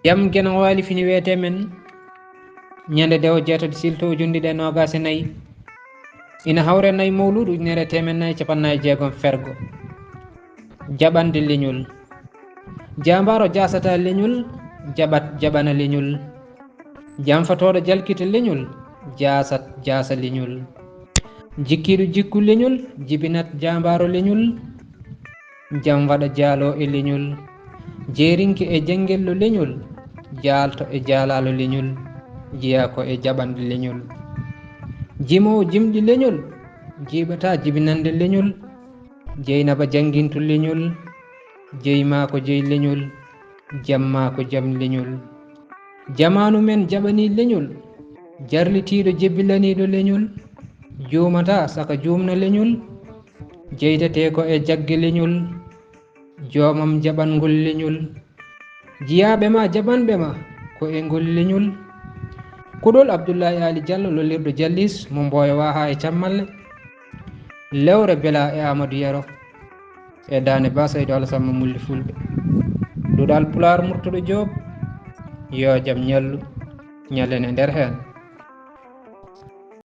jam gena waali fini wiyete men ñande dewo jeetati silto ujundi ɗe nogas e nayyi ina hawre nayyi mawludu ujunere temen nayyi capannayi jeegom fergo jaɓande leñol jambaro jasata leñol jaɓana leñol jamfatoɗo jalkita leñol jasa leñol jikkiɗo jikku leñol jibinat jambaro leñol jam waɗa jaalo e leñol jeerinki e janguello leñol jaalto e jaalalo leñol jiya ko e jaɓande leñol jimowo jimɗi leñol jiɓata jibinande leñol jeynaba jangintu leñol jeyma ko jeyi leñol jamma ko jam leñol jamanu men jaɓani leñol jarlitiɗo jebbilaniɗo leñol jumata saka jumna leñol jeydete ko e jagge leñol jomam jaɓangol leñol jiyaɓe ma jaɓanɓe ma ko e ngol leñol kuɗol Abdoulaye Ali Diallo lollirɗo jallis mo Mboyowa ha e Cammalle lewre Bela e Amadou Yero e dane ba Saydou Alassane Mulli Fulɓe duɗal Pular Murtuɗo Diop yo jaam ñallu ñallen e nder hen